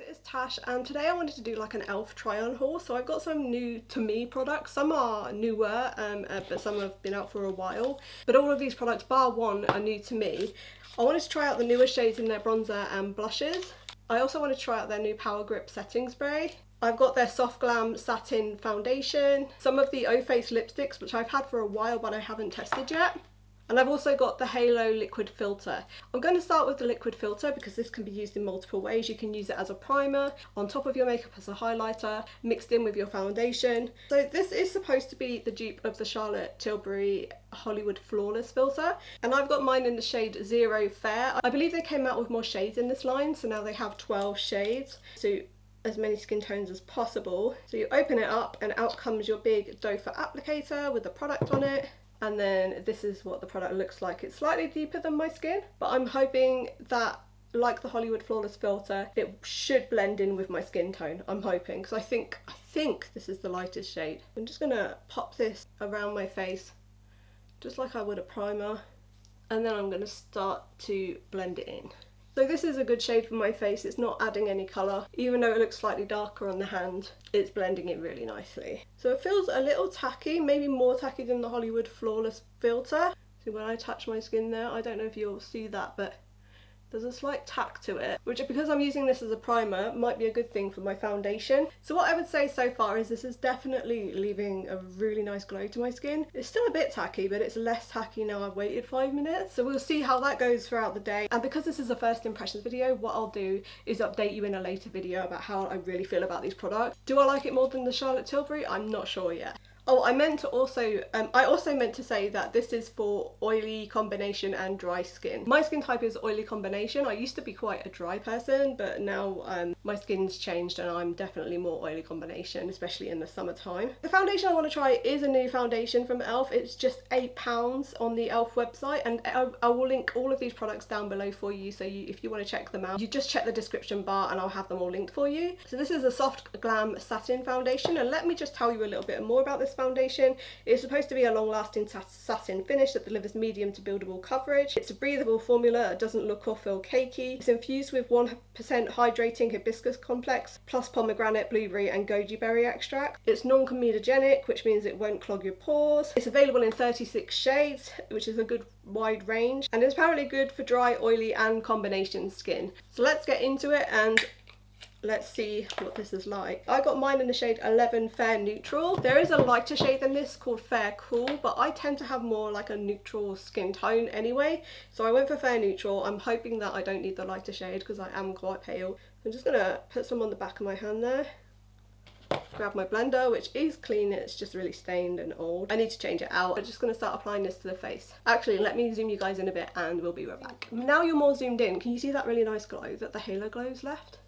it's Tash and today I wanted to do like an e.l.f. try on haul. So I've got some new to me products. Some are newer but some have been out for a while. But all of these products bar one are new to me. I wanted to try out the newer shades in their bronzer and blushes. I also want to try out their new Power Grip setting spray. I've got their Soft Glam Satin Foundation, some of the O Face lipsticks which I've had for a while but I haven't tested yet. And I've also got the Halo liquid filter. I'm going to start with the liquid filter because this can be used in multiple ways. You can use it as a primer, on top of your makeup as a highlighter, mixed in with your foundation. So this is supposed to be the dupe of the Charlotte Tilbury Hollywood Flawless filter. And I've got mine in the shade Zero Fair. I believe they came out with more shades in this line, so now they have 12 shades. So as many skin tones as possible. So you open it up and out comes your big doe foot applicator with the product on it. And then this is what the product looks like. It's slightly deeper than my skin, but I'm hoping that, like the Hollywood Flawless filter, it should blend in with my skin tone. I'm hoping, because I think this is the lightest shade. I'm just gonna pop this around my face, just like I would a primer, and then I'm gonna start to blend it in. So this is a good shade for my face. It's not adding any colour. Even though it looks slightly darker on the hand, it's blending it really nicely. So it feels a little tacky, maybe more tacky than the Hollywood Flawless filter. So when I touch my skin there, I don't know if you'll see that, but there's a slight tack to it, which because I'm using this as a primer might be a good thing for my foundation. So what I would say so far is this is definitely leaving a really nice glow to my skin. It's still a bit tacky, but it's less tacky now I've waited 5 minutes. So we'll see how that goes throughout the day. And because this is a first impressions video, what I'll do is update you in a later video about how I really feel about these products. Do I like it more than the Charlotte Tilbury? I'm not sure yet. Oh, I also meant to say that this is for oily combination and dry skin. My skin type is oily combination. I used to be quite a dry person, but now my skin's changed and I'm definitely more oily combination, especially in the summertime. The foundation I want to try is a new foundation from e.l.f. It's just £8 on the e.l.f. website, and I will link all of these products down below for you, so if you want to check them out, you just check the description bar and I'll have them all linked for you. So this is a Soft Glam Satin Foundation, and let me just tell you a little bit more about this foundation. It's supposed to be a long-lasting satin finish that delivers medium to buildable coverage. It's a breathable formula. It doesn't look or feel cakey. It's infused with 1% hydrating hibiscus complex plus pomegranate, blueberry and goji berry extract. It's non-comedogenic, which means it won't clog your pores. It's available in 36 shades, which is a good wide range, and it's apparently good for dry, oily and combination skin. So let's get into it and let's see what this is like. I got mine in the shade 11 Fair Neutral. There is a lighter shade than this called Fair Cool, but I tend to have more like a neutral skin tone anyway, so I went for Fair Neutral. I'm hoping that I don't need the lighter shade because I am quite pale. I'm just gonna put some on the back of my hand there. Grab my blender, which is clean, it's just really stained and old. I need to change it out. I'm just going to start applying this to the face. Actually, let me zoom you guys in a bit and we'll be right back. Now you're more zoomed in, can you see that really nice glow that the Halo Glow's left?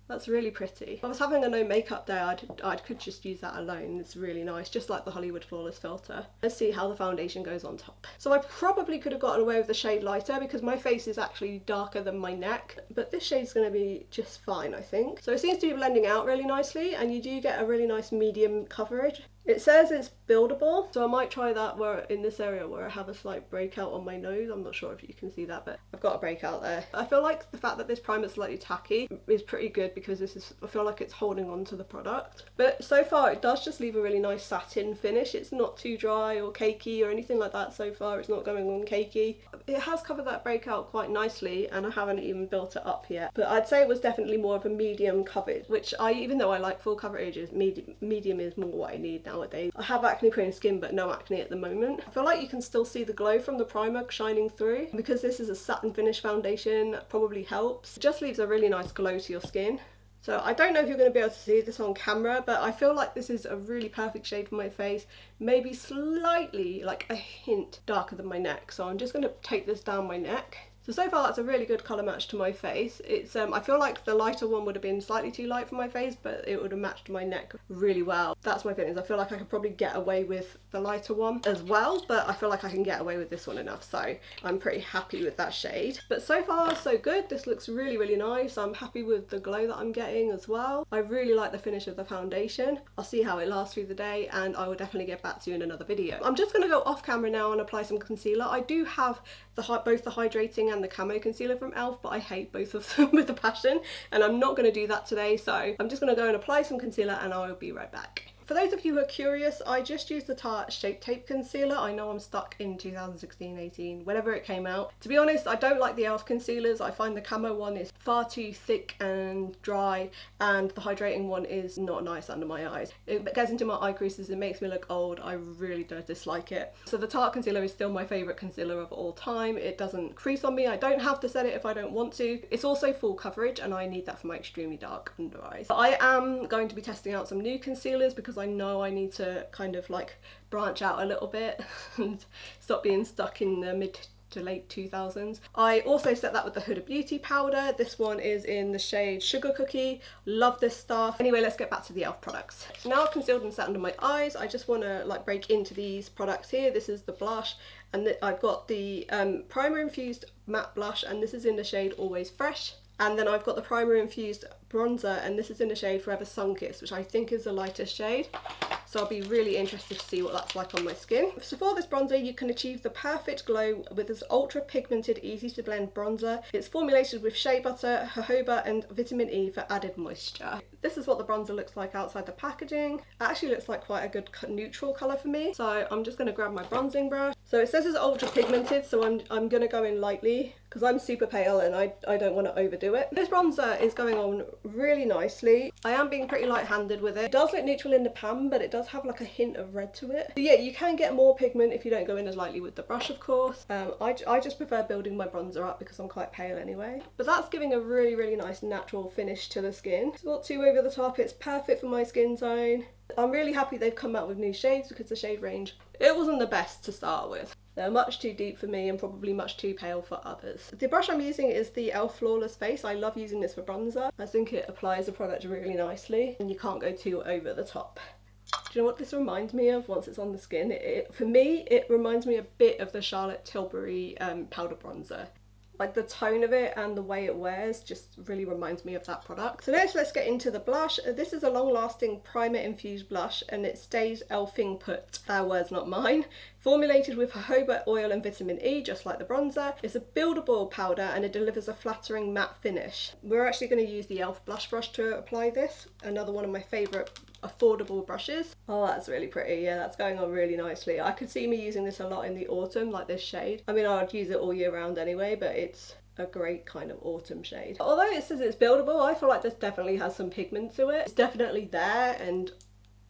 That's really pretty. If I was having a no makeup day, I could just use that alone. It's really nice, just like the Hollywood Flawless filter. Let's see how the foundation goes on top. So I probably could have gotten away with the shade lighter because my face is actually darker than my neck, but this shade's going to be just fine, I think. So it seems to be blending out really nicely, and you do get a really nice medium coverage. It says it's buildable, so I might try that where in this area where I have a slight breakout on my nose. I'm not sure if you can see that, but I've got a breakout there. I feel like the fact that this primer is slightly tacky is pretty good because I feel like it's holding on to the product. But so far it does just leave a really nice satin finish. It's not too dry or cakey or anything like that so far. It's not going on cakey. It has covered that breakout quite nicely and I haven't even built it up yet. But I'd say it was definitely more of a medium coverage, which even though I like full coverage, medium is more what I need nowadays. I have acne prone skin but no acne at the moment. I feel like you can still see the glow from the primer shining through. Because this is a satin finish foundation, that probably helps. It just leaves a really nice glow to your skin. So I don't know if you're going to be able to see this on camera, but I feel like this is a really perfect shade for my face. Maybe slightly, like a hint darker than my neck. So I'm just going to take this down my neck. So far that's a really good colour match to my face. It's I feel like the lighter one would have been slightly too light for my face, but it would have matched my neck really well. That's my feelings. I feel like I could probably get away with the lighter one as well, but I feel like I can get away with this one enough, so I'm pretty happy with that shade. But so far so good. This looks really, really nice. I'm happy with the glow that I'm getting as well. I really like the finish of the foundation. I'll see how it lasts through the day and I will definitely get back to you in another video. I'm just going to go off camera now and apply some concealer. I do have the both the hydrating and the camo concealer from e.l.f., but I hate both of them with a passion, and I'm not going to do that today, so I'm just going to go and apply some concealer and I will be right back. For those of you who are curious, I just used the Tarte Shape Tape Concealer. I know I'm stuck in 2016-18, whenever it came out. To be honest, I don't like the e.l.f. concealers. I find the camo one is far too thick and dry, and the hydrating one is not nice under my eyes. It gets into my eye creases, it makes me look old. I really don't dislike it. So the Tarte concealer is still my favourite concealer of all time. It doesn't crease on me. I don't have to set it if I don't want to. It's also full coverage, and I need that for my extremely dark under eyes. But I am going to be testing out some new concealers because I know I need to kind of like branch out a little bit and stop being stuck in the mid to late 2000s. I also set that with the Huda Beauty powder. This one is in the shade Sugar Cookie. Love this stuff. Anyway, let's get back to the e.l.f. products. Now I've concealed and set under my eyes, I just want to like break into these products here. This is the blush, and I've got the primer infused matte blush, and this is in the shade Always Fresh. And then I've got the primer infused bronzer, and this is in the shade Forever Sunkissed, which I think is the lightest shade. So I'll be really interested to see what that's like on my skin. So for this bronzer, you can achieve the perfect glow with this ultra pigmented, easy to blend bronzer. It's formulated with shea butter, jojoba and vitamin E for added moisture. This is what the bronzer looks like outside the packaging. It actually looks like quite a good neutral colour for me. So I'm just going to grab my bronzing brush. So it says it's ultra pigmented, so I'm going to go in lightly because I'm super pale and I don't want to overdo it. This bronzer is going on really nicely. I am being pretty light-handed with it. It does look neutral in the pan, but it does have like a hint of red to it. So yeah, you can get more pigment if you don't go in as lightly with the brush, of course. I just prefer building my bronzer up because I'm quite pale anyway. But that's giving a really, really nice natural finish to the skin. It's not too over the top, it's perfect for my skin tone. I'm really happy they've come out with new shades because the shade range, it wasn't the best to start with. They're much too deep for me and probably much too pale for others. The brush I'm using is the e.l.f. Flawless Face. I love using this for bronzer. I think it applies the product really nicely and you can't go too over the top. Do you know what this reminds me of once it's on the skin? For me, it reminds me a bit of the Charlotte Tilbury powder bronzer. Like the tone of it and the way it wears just really reminds me of that product. So next let's get into the blush. This is a long-lasting primer infused blush and it stays elfing put. Words not mine. Formulated with jojoba oil and vitamin E, just like the bronzer. It's a buildable powder and it delivers a flattering matte finish. We're actually going to use the e.l.f. blush brush to apply this. Another one of my favourite affordable brushes. Oh, that's really pretty. Yeah, that's going on really nicely. I could see me using this a lot in the autumn, like this shade. I mean, I would use it all year round anyway, but it's a great kind of autumn shade. Although it says it's buildable, I feel like this definitely has some pigment to it. It's definitely there and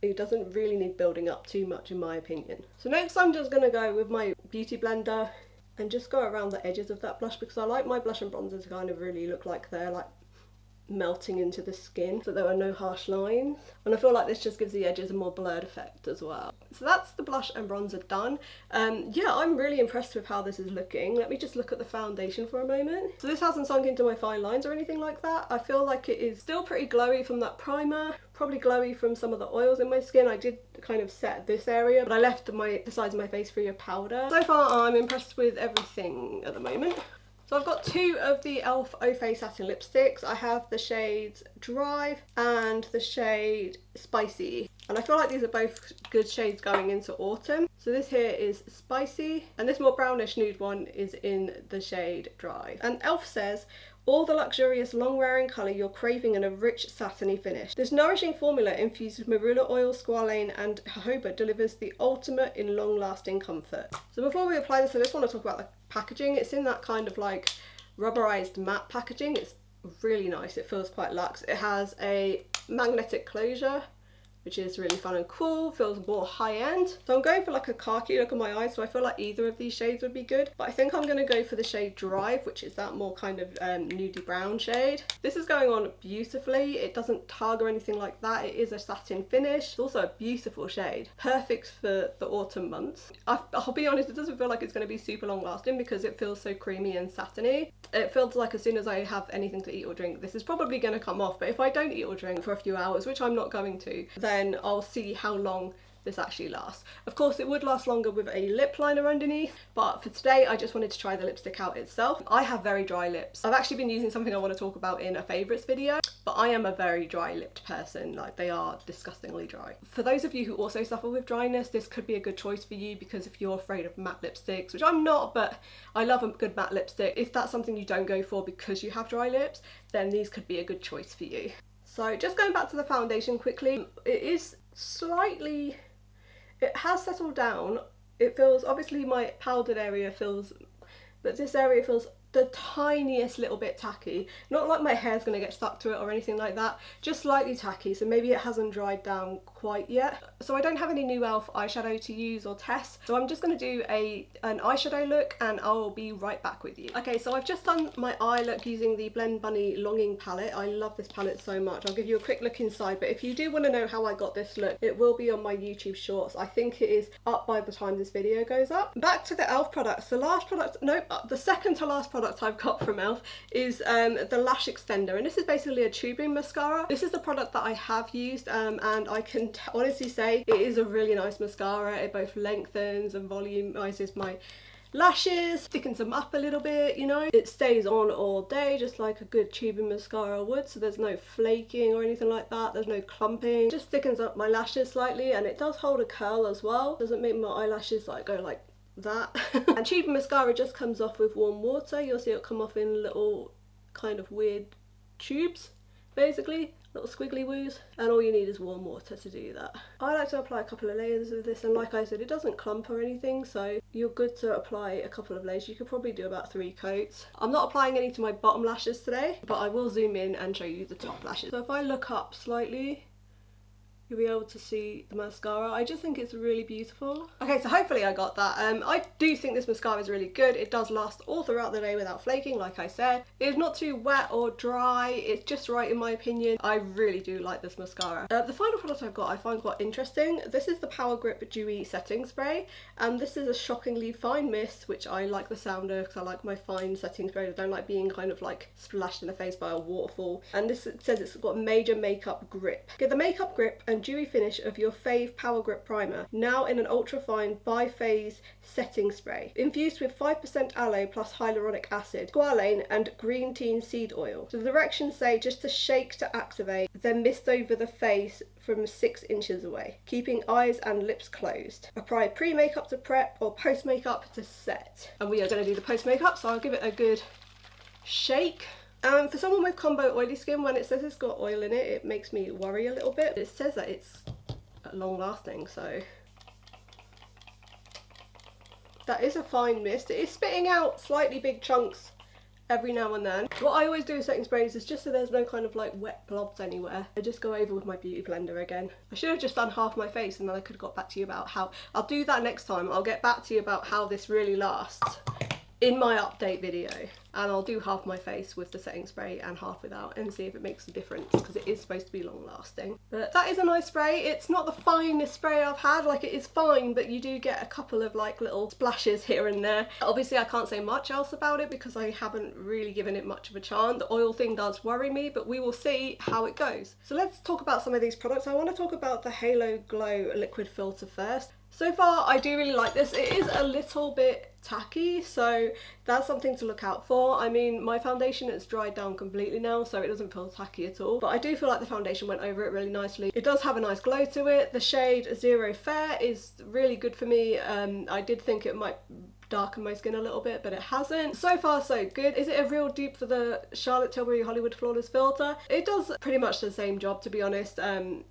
it doesn't really need building up too much in my opinion. So next I'm just going to go with my beauty blender and just go around the edges of that blush because I like my blush and bronzer to kind of really look like they're like melting into the skin so there are no harsh lines, and I feel like this just gives the edges a more blurred effect as well. So that's the blush and bronzer done. Yeah, I'm really impressed with how this is looking. Let me just look at the foundation for a moment. So this hasn't sunk into my fine lines or anything like that. I feel like it is still pretty glowy from that primer, probably glowy from some of the oils in my skin. I did kind of set this area, but I left the sides of my face free of powder. So far I'm impressed with everything at the moment. So I've got two of the e.l.f. Eau Face Satin Lipsticks. I have the shades Drive and the shade Spicy. And I feel like these are both good shades going into autumn. So this here is Spicy and this more brownish nude one is in the shade Drive. And e.l.f. says, all the luxurious long-wearing colour you're craving in a rich satiny finish. This nourishing formula infused with marula oil, squalane and jojoba delivers the ultimate in long-lasting comfort. So before we apply this, I just want to talk about the packaging. It's in that kind of like rubberized matte packaging. It's really nice. It feels quite luxe. It has a magnetic closure, which is really fun and cool, feels more high-end. So I'm going for like a khaki look on my eyes, so I feel like either of these shades would be good. But I think I'm going to go for the shade Drive, which is that more kind of nudie brown shade. This is going on beautifully. It doesn't tug or anything like that. It is a satin finish. It's also a beautiful shade. Perfect for the autumn months. I'll be honest, it doesn't feel like it's going to be super long lasting because it feels so creamy and satiny. It feels like as soon as I have anything to eat or drink, this is probably going to come off. But if I don't eat or drink for a few hours, which I'm not going to, then I'll see how long this actually lasts. Of course it would last longer with a lip liner underneath, but for today I just wanted to try the lipstick out itself. I have very dry lips. I've actually been using something I want to talk about in a favourites video, but I am a very dry lipped person, like they are disgustingly dry. For those of you who also suffer with dryness, this could be a good choice for you, because if you're afraid of matte lipsticks, which I'm not, but I love a good matte lipstick, if that's something you don't go for because you have dry lips, then these could be a good choice for you. So just going back to the foundation quickly, it is slightly, it has settled down. It feels, obviously my powdered area feels, but this area feels the tiniest little bit tacky. Not like my hair's going to get stuck to it or anything like that, just slightly tacky, so maybe it hasn't dried down quite yet. So I don't have any new e.l.f. eyeshadow to use or test, so I'm just going to do an eyeshadow look and I'll be right back with you. Okay, so I've just done my eye look using the Blend Bunny Longing palette. I love this palette so much. I'll give you a quick look inside, but if you do want to know how I got this look, it will be on my YouTube shorts. I think it is up by the time this video goes up. Back to the e.l.f. products. The last product, no, the second to last product I've got from e.l.f. is the lash extender, and this is basically a tubing mascara. This is the product that I have used, and I can honestly say it is a really nice mascara. It both lengthens and volumizes my lashes, thickens them up a little bit, you know. It stays on all day just like a good tubing mascara would, so there's no flaking or anything like that, there's no clumping. Just thickens up my lashes slightly, and it does hold a curl as well. Doesn't make my eyelashes like go like that. And tubing mascara just comes off with warm water. You'll see it come off in little kind of weird tubes, basically little squiggly woos, and all you need is warm water to do that. I like to apply a couple of layers of this, and like I said, it doesn't clump or anything, so you're good to apply a couple of layers. You could probably do about 3 coats. I'm not applying any to my bottom lashes today, but I will zoom in and show you the top lashes. So if I look up slightly, you'll be able to see the mascara. I just think it's really beautiful. Okay, so hopefully I got that. I do think this mascara is really good. It does last all throughout the day without flaking, like I said. It's not too wet or dry. It's just right in my opinion. I really do like this mascara. The final product I've got I find quite interesting. This is the Power Grip Dewy Setting Spray, and this is a shockingly fine mist, which I like the sound of because I like my fine setting spray. I don't like being kind of like splashed in the face by a waterfall. And this says it's got major makeup grip. Get the makeup grip and dewy finish of your fave Power Grip primer, now in an ultra fine bi-phase setting spray, infused with 5% aloe plus hyaluronic acid, squalane and green tea seed oil. So the directions say just to shake to activate, then mist over the face from 6 inches away, keeping eyes and lips closed. Apply pre-makeup to prep or post-makeup to set. And we are going to do the post-makeup, so I'll give it a good shake. For someone with combo oily skin, when it says it's got oil in it, it makes me worry a little bit. It says that it's long lasting, so that is a fine mist. It is spitting out slightly big chunks every now and then. What I always do with setting sprays is just so there's no kind of like wet blobs anywhere, I just go over with my beauty blender again. I should have just done half my face and then I could have got back to you about how, I'll do that next time. I'll get back to you about how this really lasts in my update video, and I'll do half my face with the setting spray and half without and see if it makes a difference, because it is supposed to be long lasting. But that is a nice spray. It's not the finest spray I've had, like it is fine, but you do get a couple of like little splashes here and there. Obviously I can't say much else about it because I haven't really given it much of a chance. The oil thing does worry me, but we will see how it goes. So let's talk about some of these products. I want to talk about the Halo Glow liquid filter first. So far I do really like this. It is a little bit tacky, so that's something to look out for. I mean, my foundation has dried down completely now, so it doesn't feel tacky at all, but I do feel like the foundation went over it really nicely. It does have a nice glow to it. The shade Zero Fair is really good for me. I did think it might darken my skin a little bit, but it hasn't. So far so good. Is it a real dupe for the Charlotte Tilbury Hollywood Flawless filter? It does pretty much the same job, to be honest.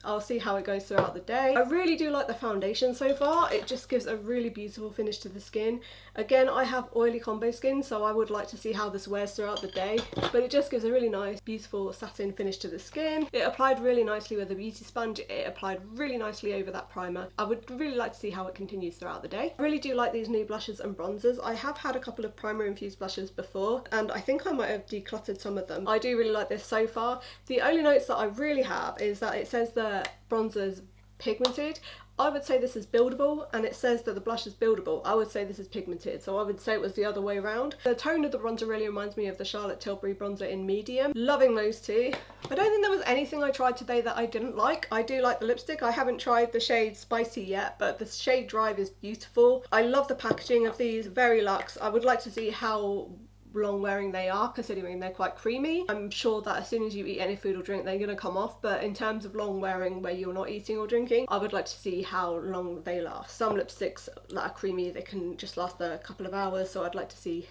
I'll see how it goes throughout the day. I really do like the foundation so far. It just gives a really beautiful finish to the skin. Again, I have oily combo skin, so I would like to see how this wears throughout the day, but it just gives a really nice beautiful satin finish to the skin. It applied really nicely with a beauty sponge. It applied really nicely over that primer. I would really like to see how it continues throughout the day. I really do like these new blushes and bronzers. I have had a couple of primer infused blushes before, and I think I might have decluttered some of them. I do really like this so far. The only notes that I really have is that it says the bronzer's pigmented. I would say this is buildable, and it says that the blush is buildable. I would say this is pigmented, so I would say it was the other way around. The tone of the bronzer really reminds me of the Charlotte Tilbury bronzer in medium. Loving those two. I don't think there was anything I tried today that I didn't like. I do like the lipstick. I haven't tried the shade Spicy yet, but the shade Drive is beautiful. I love the packaging of these, very luxe. I would like to see how long wearing they are, considering they're quite creamy. I'm sure that as soon as you eat any food or drink they're gonna come off, but in terms of long wearing where you're not eating or drinking, I would like to see how long they last. Some lipsticks that are creamy, they can just last a couple of hours, so I'd like to see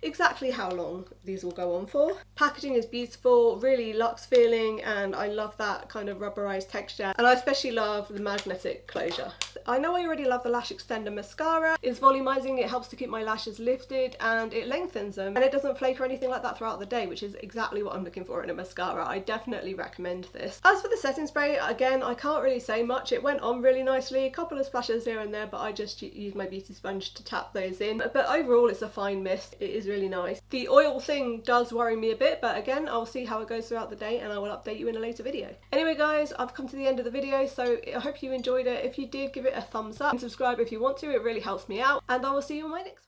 exactly how long these will go on for. Packaging is beautiful, really luxe feeling, and I love that kind of rubberized texture, and I especially love the magnetic closure. I know I already love the Lash Extender mascara. It's volumizing, it helps to keep my lashes lifted, and it lengthens them, and it doesn't flake or anything like that throughout the day, which is exactly what I'm looking for in a mascara. I definitely recommend this. As for the setting spray, again, I can't really say much. It went on really nicely, a couple of splashes here and there, but I just used my beauty sponge to tap those in. But overall, it's a fine mist. It is really nice. The oil thing does worry me a bit, but again, I'll see how it goes throughout the day and I will update you in a later video. Anyway guys, I've come to the end of the video, so I hope you enjoyed it. If you did, give it a thumbs up and subscribe if you want to. It really helps me out, and I will see you in my next one.